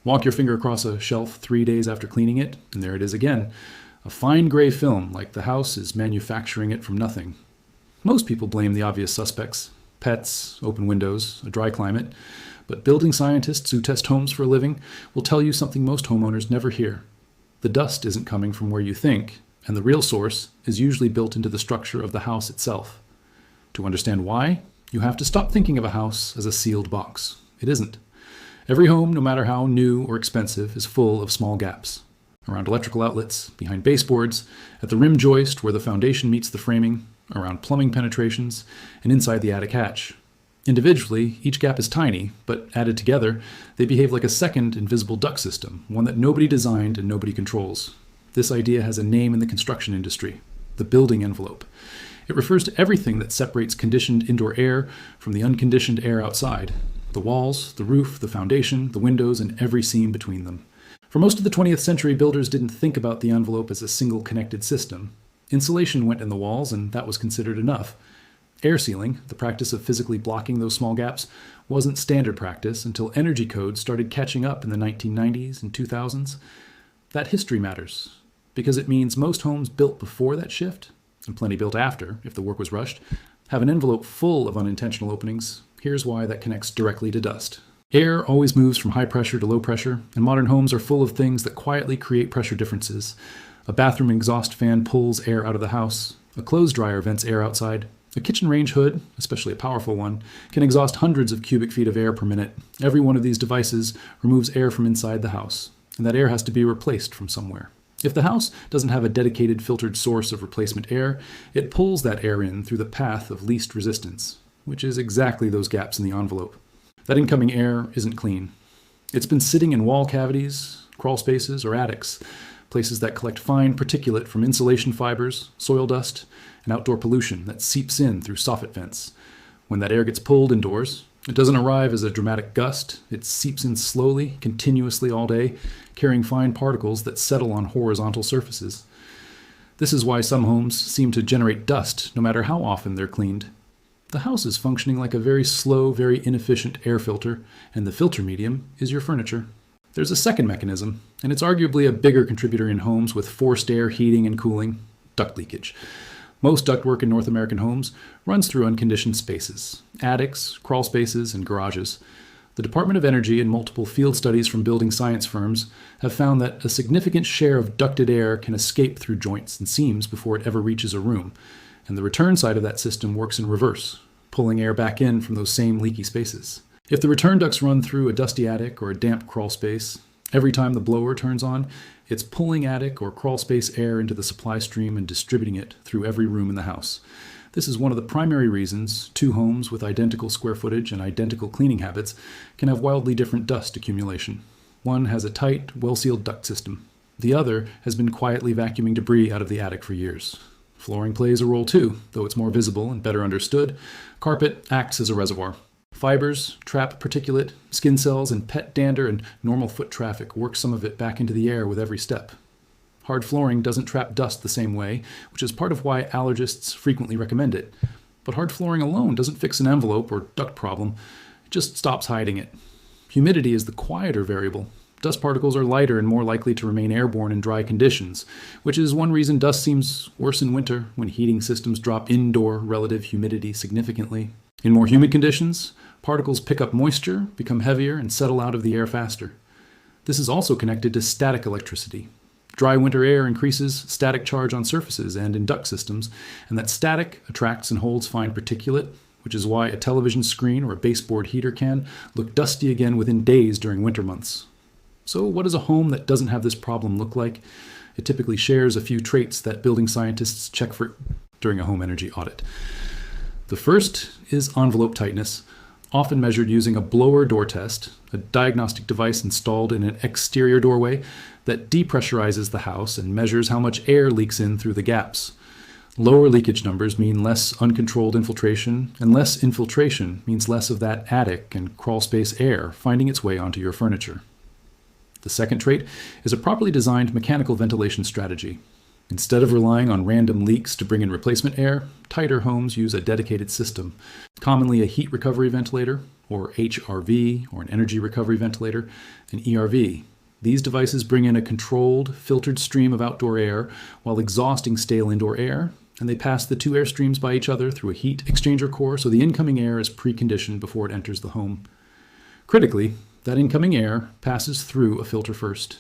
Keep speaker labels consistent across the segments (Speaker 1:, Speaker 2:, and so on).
Speaker 1: Walk your finger across a shelf 3 days after cleaning it, and there it is again. A fine gray film, like the house is manufacturing it from nothing. Most people blame the obvious suspects: pets, open windows, a dry climate. But building scientists who test homes for a living will tell you something most homeowners never hear. The dust isn't coming from where you think, and the real source is usually built into the structure of the house itself. To understand why, you have to stop thinking of a house as a sealed box. It isn't. Every home, no matter how new or expensive, is full of small gaps. Around electrical outlets, behind baseboards, at the rim joist where the foundation meets the framing, around plumbing penetrations, and inside the attic hatch. Individually, each gap is tiny, but added together, they behave like a second invisible duct system, one that nobody designed and nobody controls. This idea has a name in the construction industry: the building envelope. It refers to everything that separates conditioned indoor air from the unconditioned air outside: the walls, the roof, the foundation, the windows, and every seam between them. For most of the 20th century, builders didn't think about the envelope as a single connected system. Insulation went in the walls, and that was considered enough. Air sealing, the practice of physically blocking those small gaps, wasn't standard practice until energy codes started catching up in the 1990s and 2000s. That history matters, because it means most homes built before that shift, and plenty built after, if the work was rushed, have an envelope full of unintentional openings. Here's why that connects directly to dust. Air always moves from high pressure to low pressure, and modern homes are full of things that quietly create pressure differences. A bathroom exhaust fan pulls air out of the house. A clothes dryer vents air outside. A kitchen range hood, especially a powerful one, can exhaust hundreds of cubic feet of air per minute. Every one of these devices removes air from inside the house, and that air has to be replaced from somewhere. If the house doesn't have a dedicated filtered source of replacement air, it pulls that air in through the path of least resistance, which is exactly those gaps in the envelope. That incoming air isn't clean. It's been sitting in wall cavities, crawl spaces, or attics, places that collect fine particulate from insulation fibers, soil dust, and outdoor pollution that seeps in through soffit vents. When that air gets pulled indoors, it doesn't arrive as a dramatic gust. It seeps in slowly, continuously all day, carrying fine particles that settle on horizontal surfaces. This is why some homes seem to generate dust no matter how often they're cleaned. The house is functioning like a very slow, very inefficient air filter, and the filter medium is your furniture. There's a second mechanism, and it's arguably a bigger contributor in homes with forced air heating and cooling: duct leakage. Most ductwork in North American homes runs through unconditioned spaces: attics, crawl spaces, and garages. The Department of Energy and multiple field studies from building science firms have found that a significant share of ducted air can escape through joints and seams before it ever reaches a room, and the return side of that system works in reverse, pulling air back in from those same leaky spaces. If the return ducts run through a dusty attic or a damp crawl space, every time the blower turns on, it's pulling attic or crawl space air into the supply stream and distributing it through every room in the house. This is one of the primary reasons two homes with identical square footage and identical cleaning habits can have wildly different dust accumulation. One has a tight, well-sealed duct system. The other has been quietly vacuuming debris out of the attic for years. Flooring plays a role too, though it's more visible and better understood. Carpet acts as a reservoir. Fibers trap particulate, skin cells, and pet dander and normal foot traffic work some of it back into the air with every step. Hard flooring doesn't trap dust the same way, which is part of why allergists frequently recommend it. But hard flooring alone doesn't fix an envelope or duct problem, it just stops hiding it. Humidity is the quieter variable. Dust particles are lighter and more likely to remain airborne in dry conditions, which is one reason dust seems worse in winter when heating systems drop indoor relative humidity significantly. In more humid conditions, particles pick up moisture, become heavier, and settle out of the air faster. This is also connected to static electricity. Dry winter air increases static charge on surfaces and in duct systems, and that static attracts and holds fine particulate, which is why a television screen or a baseboard heater can look dusty again within days during winter months. So what does a home that doesn't have this problem look like? It typically shares a few traits that building scientists check for during a home energy audit. The first is envelope tightness, often measured using a blower door test, a diagnostic device installed in an exterior doorway that depressurizes the house and measures how much air leaks in through the gaps. Lower leakage numbers mean less uncontrolled infiltration, and less infiltration means less of that attic and crawl space air finding its way onto your furniture. The second trait is a properly designed mechanical ventilation strategy. Instead of relying on random leaks to bring in replacement air, tighter homes use a dedicated system, commonly a heat recovery ventilator, or HRV, or an energy recovery ventilator, an ERV. These devices bring in a controlled, filtered stream of outdoor air while exhausting stale indoor air, and they pass the two air streams by each other through a heat exchanger core so the incoming air is preconditioned before it enters the home. Critically, that incoming air passes through a filter first.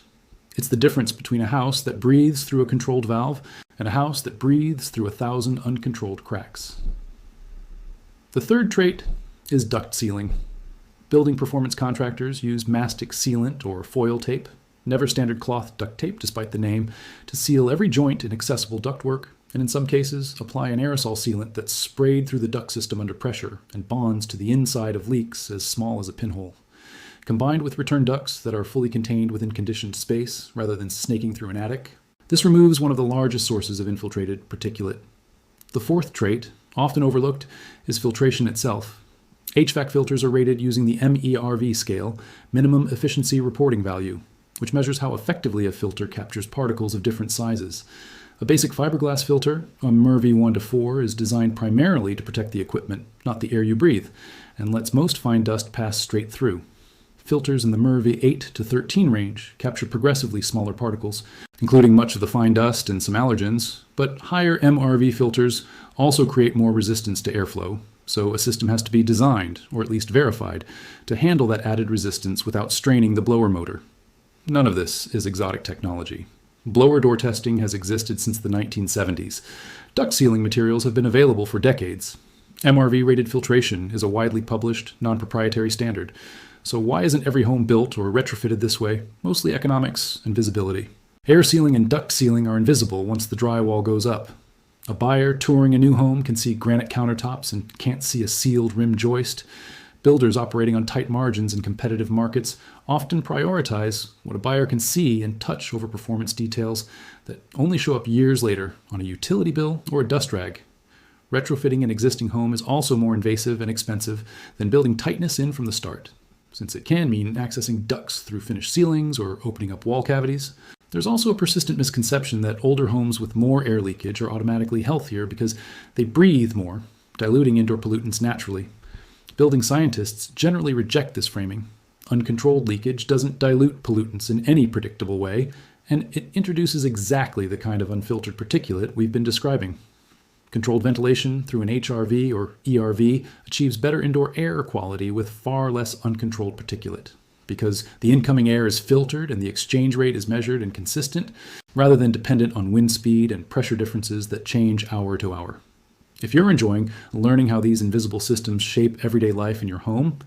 Speaker 1: It's the difference between a house that breathes through a controlled valve and a house that breathes through 1,000 uncontrolled cracks. The third trait is duct sealing. Building performance contractors use mastic sealant or foil tape, never standard cloth duct tape despite the name, to seal every joint in accessible ductwork, and in some cases apply an aerosol sealant that's sprayed through the duct system under pressure and bonds to the inside of leaks as small as a pinhole. Combined with return ducts that are fully contained within conditioned space rather than snaking through an attic, this removes one of the largest sources of infiltrated particulate. The fourth trait, often overlooked, is filtration itself. HVAC filters are rated using the MERV scale, Minimum Efficiency Reporting Value, which measures how effectively a filter captures particles of different sizes. A basic fiberglass filter, a MERV 1 to 4, is designed primarily to protect the equipment, not the air you breathe, and lets most fine dust pass straight through. Filters in the MERV 8 to 13 range capture progressively smaller particles, including much of the fine dust and some allergens, but higher MRV filters also create more resistance to airflow, so a system has to be designed, or at least verified, to handle that added resistance without straining the blower motor. None of this is exotic technology. Blower door testing has existed since the 1970s. Duct sealing materials have been available for decades. MRV-rated filtration is a widely published, non-proprietary standard. So why isn't every home built or retrofitted this way? Mostly economics and visibility. Air sealing and duct sealing are invisible once the drywall goes up. A buyer touring a new home can see granite countertops and can't see a sealed rim joist. Builders operating on tight margins in competitive markets often prioritize what a buyer can see and touch over performance details that only show up years later on a utility bill or a dust rag. Retrofitting an existing home is also more invasive and expensive than building tightness in from the start, since it can mean accessing ducts through finished ceilings or opening up wall cavities. There's also a persistent misconception that older homes with more air leakage are automatically healthier because they breathe more, diluting indoor pollutants naturally. Building scientists generally reject this framing. Uncontrolled leakage doesn't dilute pollutants in any predictable way, and it introduces exactly the kind of unfiltered particulate we've been describing. Controlled ventilation through an HRV or ERV achieves better indoor air quality with far less uncontrolled particulate, because the incoming air is filtered and the exchange rate is measured and consistent, rather than dependent on wind speed and pressure differences that change hour to hour. If you're enjoying learning how these invisible systems shape everyday life in your home,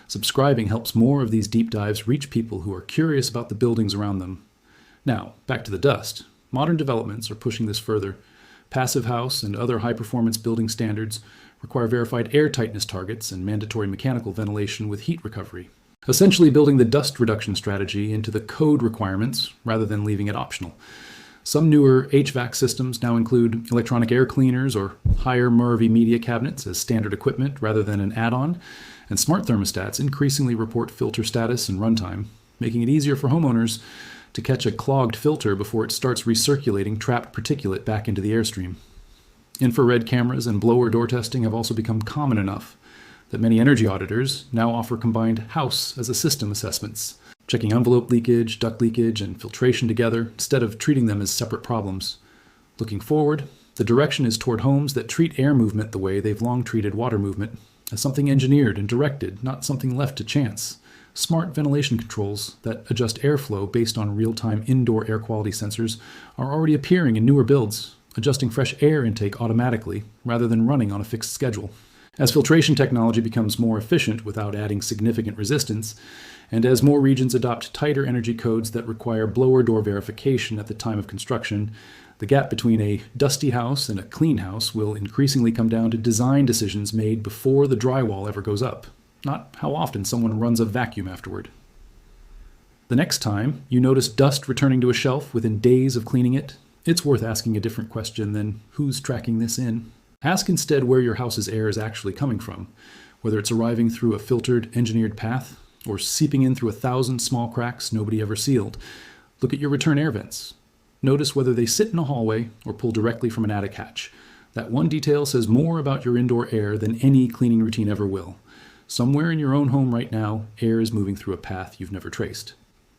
Speaker 1: subscribing helps more of these deep dives reach people who are curious about the buildings around them. Now, back to the dust. Modern developments are pushing this further. Passive house and other high-performance building standards require verified air tightness targets and mandatory mechanical ventilation with heat recovery, essentially building the dust reduction strategy into the code requirements rather than leaving it optional. Some newer HVAC systems now include electronic air cleaners or higher MERV media cabinets as standard equipment rather than an add-on, and smart thermostats increasingly report filter status and runtime, making it easier for homeowners to catch a clogged filter before it starts recirculating trapped particulate back into the airstream. Infrared cameras and blower door testing have also become common enough that many energy auditors now offer combined house as a system assessments, checking envelope leakage, duct leakage, and filtration together instead of treating them as separate problems. Looking forward, the direction is toward homes that treat air movement the way they've long treated water movement, as something engineered and directed, not something left to chance. Smart ventilation controls that adjust airflow based on real-time indoor air quality sensors are already appearing in newer builds, adjusting fresh air intake automatically rather than running on a fixed schedule. As filtration technology becomes more efficient without adding significant resistance, and as more regions adopt tighter energy codes that require blower door verification at the time of construction, the gap between a dusty house and a clean house will increasingly come down to design decisions made before the drywall ever goes up, not how often someone runs a vacuum afterward. The next time you notice dust returning to a shelf within days of cleaning it, it's worth asking a different question than who's tracking this in. Ask instead where your house's air is actually coming from, whether it's arriving through a filtered, engineered path or seeping in through 1,000 small cracks nobody ever sealed. Look at your return air vents. Notice whether they sit in a hallway or pull directly from an attic hatch. That one detail says more about your indoor air than any cleaning routine ever will. Somewhere in your own home right now, air is moving through a path you've never traced.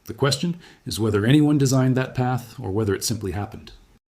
Speaker 1: The question is whether anyone designed that path or whether it simply happened.